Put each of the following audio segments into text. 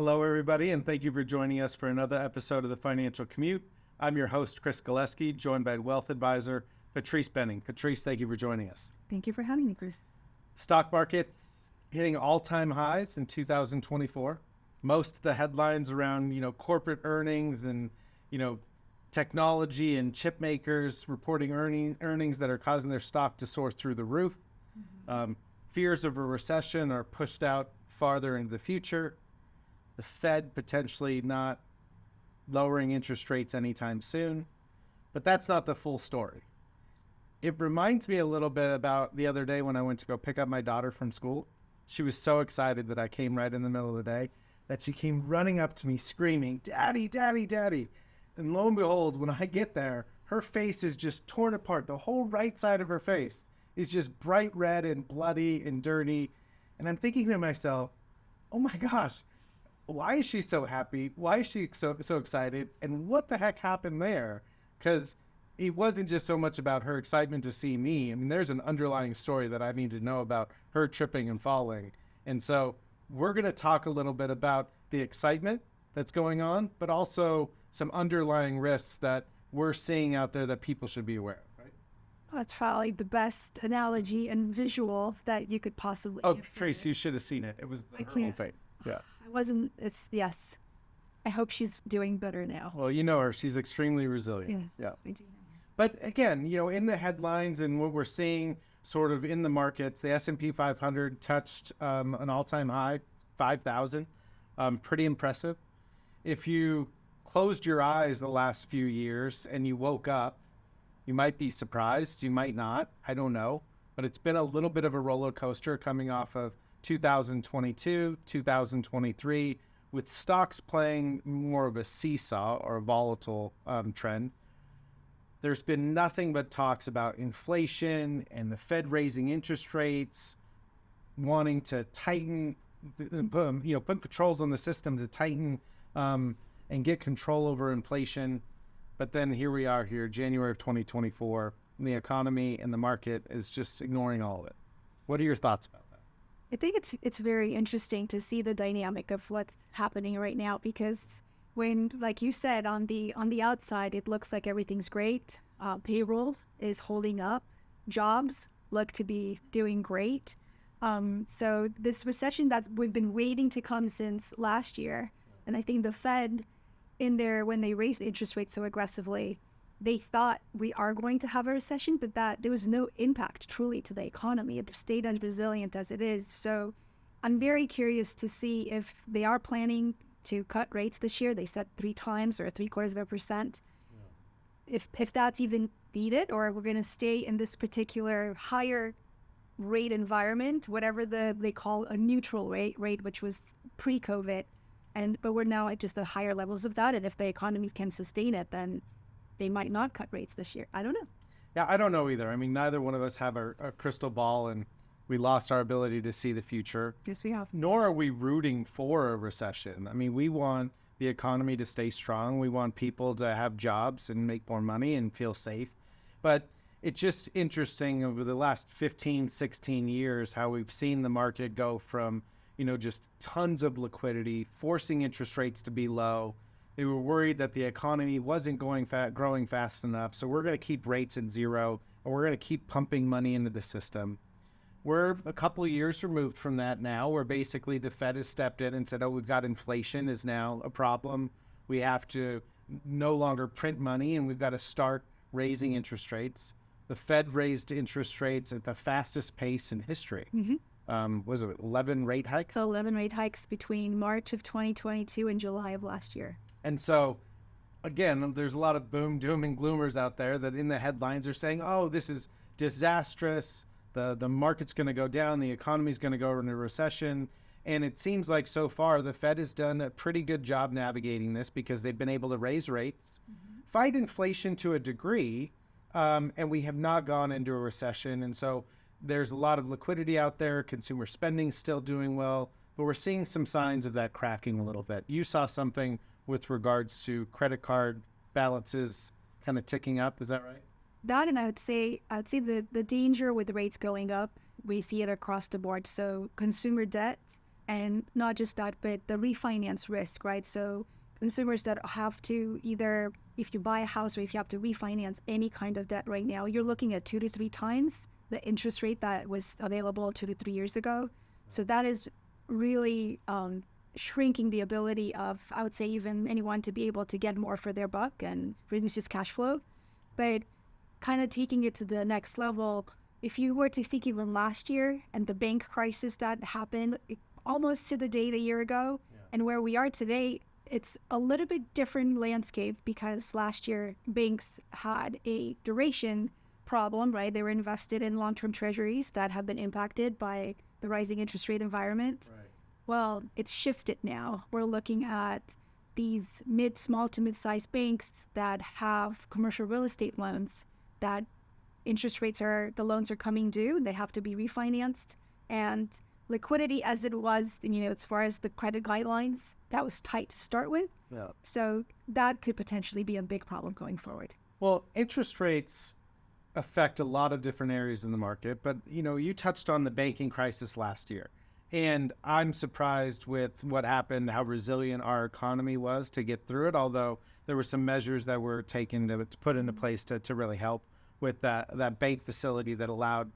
Hello, everybody, and thank you for joining us for another episode of the Financial Commute. I'm your host, Chris Galeski, joined by Wealth Advisor Patrice Bening. Patrice, thank you for joining us. Thank you for having me, Chris. Stock markets hitting all-time highs in 2024. Most of the headlines around, corporate earnings and, technology and chip makers reporting earnings that are causing their stock to soar through the roof. Fears of a recession are pushed out farther into the future. The Fed potentially not lowering interest rates anytime soon. But that's not the full story. It reminds me a little bit about the other day when I went to go pick up my daughter from school. She was so excited that I came right in the middle of the day that she came running up to me screaming, "Daddy, Daddy, Daddy." And lo and behold, when I get there, her face is just torn apart. The whole right side of her face is just bright red and bloody and dirty. And I'm thinking to myself, oh my gosh, why is she so happy? Why is she so excited? And what the heck happened there? Because it wasn't just so much about her excitement to see me. I mean, there's an underlying story that I need to know about her tripping and falling. And so we're going to talk a little bit about the excitement that's going on, but also some underlying risks that we're seeing out there that people should be aware of, right? Oh, that's probably the best analogy and visual that you could possibly give to Trace, this. you should have seen it. It was her whole face. Yeah. I wasn't, yes. I hope she's doing better now. Well, you know her. She's extremely resilient. Yes, Yeah. I do. But again, in the headlines and what we're seeing sort of in the markets, the S&P 500 touched an all-time high, 5,000. Pretty impressive. If you closed your eyes the last few years and you woke up, you might be surprised. You might not. I don't know. But it's been a little bit of a roller coaster coming off of 2022, 2023, with stocks playing more of a seesaw or a volatile trend. There's been nothing but talks about inflation and the Fed raising interest rates, wanting to tighten, put controls on the system to tighten and get control over inflation. But then here we are here, January of 2024, and the economy and the market is just ignoring all of it. What are your thoughts about that? I think it's very interesting to see the dynamic of what's happening right now, because when, like you said, on the outside, it looks like everything's great. Payroll is holding up. Jobs look to be doing great. So this recession that we've been waiting to come since last year, and I think the Fed, when they raised interest rates so aggressively, they thought we are going to have a recession, but that there was no impact truly to the economy. It stayed as resilient as it is. So I'm very curious to see if they are planning to cut rates this year. They said 3 times or 0.75%. Yeah. If that's even needed, or we're going to stay in this particular higher rate environment, whatever they call a neutral rate, which was pre-COVID. But we're now at just the higher levels of that. And if the economy can sustain it, then they might not cut rates this year. I don't know. Yeah, I don't know either. I mean, neither one of us have a crystal ball, and we lost our ability to see the future. Yes, we have. Nor are we rooting for a recession. I mean, we want the economy to stay strong. We want people to have jobs and make more money and feel safe. But it's just interesting over the last 15, 16 years how we've seen the market go from, just tons of liquidity, forcing interest rates to be low. They were worried that the economy wasn't growing fast enough, so we're going to keep rates at zero, and we're going to keep pumping money into the system. We're a couple of years removed from that now, where basically the Fed has stepped in and said, we've got inflation is now a problem. We have to no longer print money, and we've got to start raising interest rates. The Fed raised interest rates at the fastest pace in history. Mm-hmm. Was it 11 rate hikes? So 11 rate hikes between March of 2022 and July of last year. And so, again, there's a lot of boom, doom, and gloomers out there that in the headlines are saying, this is disastrous. The market's going to go down. The economy's going to go into a recession. And it seems like so far the Fed has done a pretty good job navigating this because they've been able to raise rates, fight inflation to a degree, and we have not gone into a recession. And so there's a lot of liquidity out there. Consumer spending still doing well, but we're seeing some signs of that cracking a little bit. You saw something with regards to credit card balances kind of ticking up. Is that right? That, and I would say the danger with the rates going up, we see it across the board. So consumer debt And not just that, but the refinance risk, right? So consumers that have to either, if you buy a house or if you have to refinance any kind of debt right now, you're looking at 2 to 3 times the interest rate that was available 2 to 3 years ago. So that is really shrinking the ability of, I would say, even anyone to be able to get more for their buck and reduces cash flow. But kind of taking it to the next level, if you were to think even last year and the bank crisis that happened almost to the date a year ago, and where we are today, it's a little bit different landscape because last year banks had a duration problem, right? They were invested in long-term treasuries that have been impacted by the rising interest rate environment. Right. Well, it's shifted now. We're looking at these small to mid-sized banks that have commercial real estate loans that the loans are coming due. They have to be refinanced. And liquidity as it was, as far as the credit guidelines, that was tight to start with. Yeah. So that could potentially be a big problem going forward. Well, interest rates affect a lot of different areas in the market, but you touched on the banking crisis last year. And I'm surprised with what happened, how resilient our economy was to get through it, although there were some measures that were taken to put into place to really help with that bank facility that allowed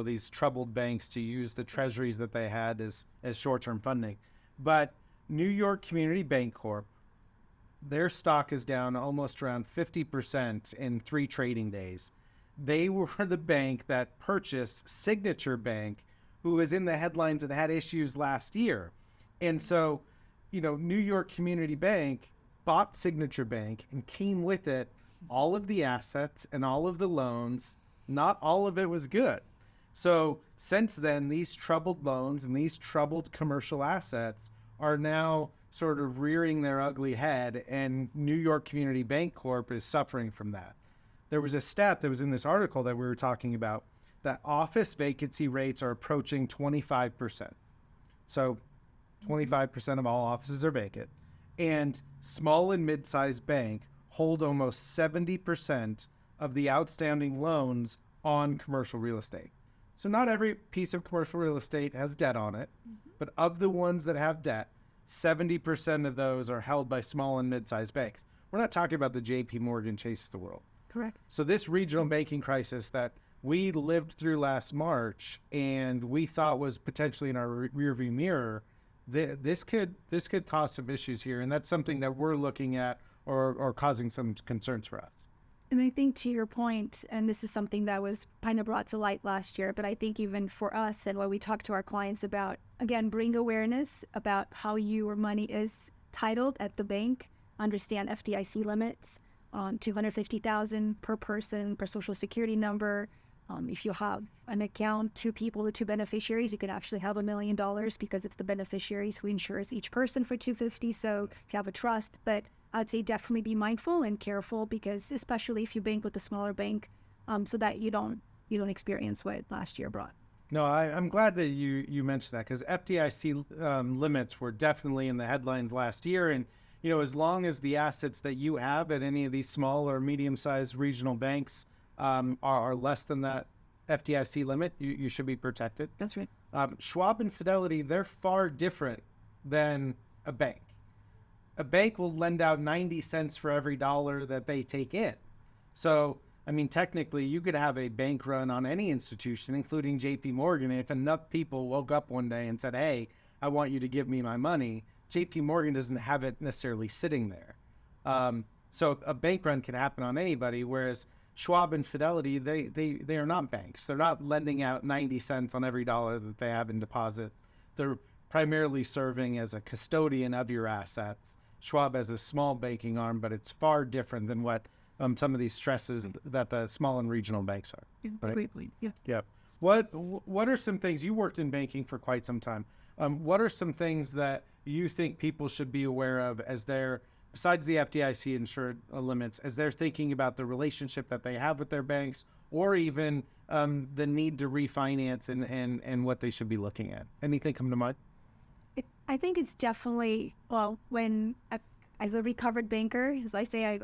these troubled banks to use the treasuries that they had as short-term funding. But New York Community Bank Corp, their stock is down almost around 50% in 3 trading days. They were the bank that purchased Signature Bank, who was in the headlines and had issues last year. And so, New York Community Bank bought Signature Bank and came with it all of the assets and all of the loans. Not all of it was good. So since then, these troubled loans and these troubled commercial assets are now sort of rearing their ugly head, and New York Community Bank Corp is suffering from that. There was a stat that was in this article that we were talking about that office vacancy rates are approaching 25%. So 25% of all offices are vacant. And small and mid-sized bank hold almost 70% of the outstanding loans on commercial real estate. So not every piece of commercial real estate has debt on it, but of the ones that have debt, 70% of those are held by small and mid-sized banks. We're not talking about the JP Morgan Chase of the world. Correct. So this regional banking crisis that we lived through last March and we thought was potentially in our rearview mirror, this could cause some issues here, and that's something that we're looking at or causing some concerns for us. And I think to your point, and this is something that was kind of brought to light last year, but I think even for us and what we talk to our clients about, again, bring awareness about how your money is titled at the bank, understand FDIC limits, $250,000 per person per social security number. If you have an account, 2 people, the 2 beneficiaries, you can actually have $1 million because it's the beneficiaries who insures each person for $250,000. So if you have a trust, but I'd say definitely be mindful and careful, because especially if you bank with a smaller bank, so that you don't experience what last year brought. No, I'm glad that you mentioned that, because FDIC limits were definitely in the headlines last year. And, as long as the assets that you have at any of these small or medium-sized regional banks are less than that FDIC limit, you should be protected. That's right. Schwab and Fidelity, they're far different than a bank. A bank will lend out 90 cents for every dollar that they take in. So, technically, you could have a bank run on any institution, including JP Morgan. And if enough people woke up one day and said, hey, I want you to give me my money, JP Morgan doesn't have it necessarily sitting there. So a bank run can happen on anybody, whereas Schwab and Fidelity, they are not banks. They're not lending out 90 cents on every dollar that they have in deposits. They're primarily serving as a custodian of your assets. Schwab has a small banking arm, but it's far different than what some of these stresses that the small and regional banks are. Yeah, that's a great point. Yeah. Yeah. What are some things, you worked in banking for quite some time. What are some things that you think people should be aware of as they're, besides the FDIC insured limits, as they're thinking about the relationship that they have with their banks, or even the need to refinance and what they should be looking at? Anything come to mind? I think it's definitely, as a recovered banker, as I say,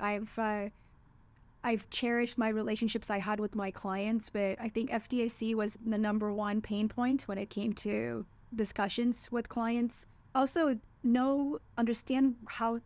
I've cherished my relationships I had with my clients, but I think FDIC was the number one pain point when it came to discussions with clients. Also, understand how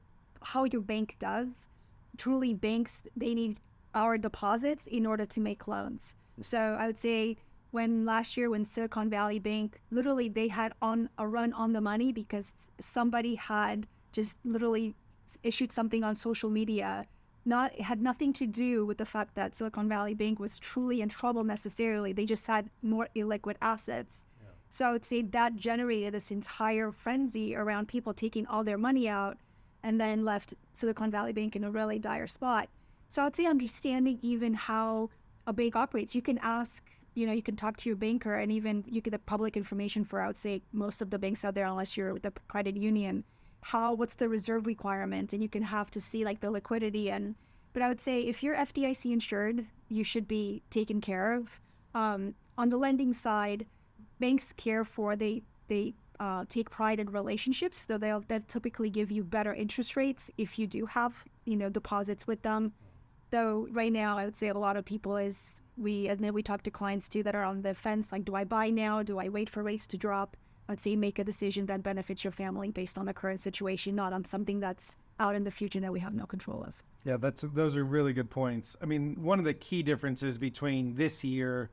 your bank does. Truly, banks, they need our deposits in order to make loans. So I would say last year when Silicon Valley Bank, literally they had on a run on the money because somebody had just literally issued something on social media. It had nothing to do with the fact that Silicon Valley Bank was truly in trouble necessarily. They just had more illiquid assets. Yeah. So I would say that generated this entire frenzy around people taking all their money out and then left Silicon Valley Bank in a really dire spot. So I'd say understanding even how a bank operates. You can ask, you can talk to your banker, and even you get the public information for, I would say, most of the banks out there, unless you're with the credit union. What's the reserve requirement? And you can have to see like the liquidity. But I would say if you're FDIC insured, you should be taken care of. On the lending side, banks they take pride in relationships, so they'll typically give you better interest rates if you do have, deposits with them. Though right now, I would say a lot of people we talk to clients too that are on the fence, like, do I buy now? Do I wait for rates to drop? I'd say make a decision that benefits your family based on the current situation, not on something that's out in the future that we have no control of. Yeah, those are really good points. I mean, one of the key differences between this year,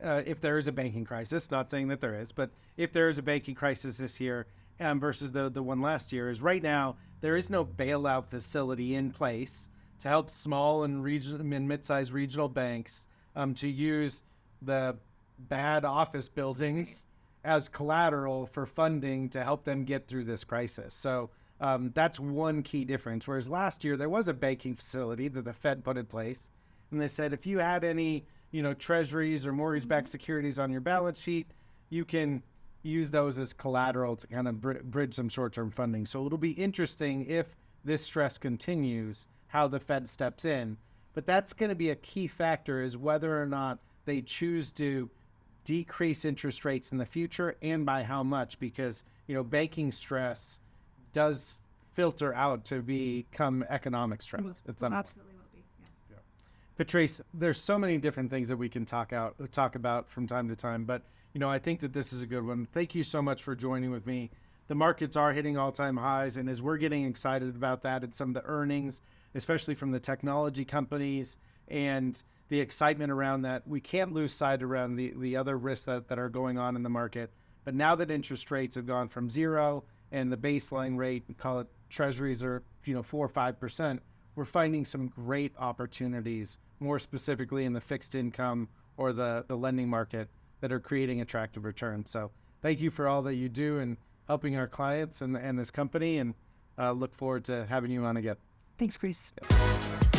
if there is a banking crisis, not saying that there is, but if there is a banking crisis this year versus the one last year, is right now there is no bailout facility in place to help small and mid-sized regional banks to use the bad office buildings as collateral for funding to help them get through this crisis. So that's one key difference. Whereas last year there was a banking facility that the Fed put in place, and they said if you had any, treasuries or mortgage-backed securities on your balance sheet, you can use those as collateral to kind of bridge some short-term funding. So it'll be interesting if this stress continues, how the Fed steps in. But that's going to be a key factor, is whether or not they choose to decrease interest rates in the future and by how much, because, banking stress does filter out to become economic stress. Absolutely will be, yes. Yeah. Patrice, there's so many different things that we can talk about from time to time, but, I think that this is a good one. Thank you so much for joining with me. The markets are hitting all-time highs, and as we're getting excited about that and some of the earnings, especially from the technology companies and the excitement around that, we can't lose sight around the other risks that are going on in the market. But now that interest rates have gone from 0 and the baseline rate, we call it treasuries, are 4 or 5%, we're finding some great opportunities, more specifically in the fixed income or the lending market, that are creating attractive returns. So thank you for all that you do and helping our clients and this company, and look forward to having you on again. Thanks, Chris. Yep.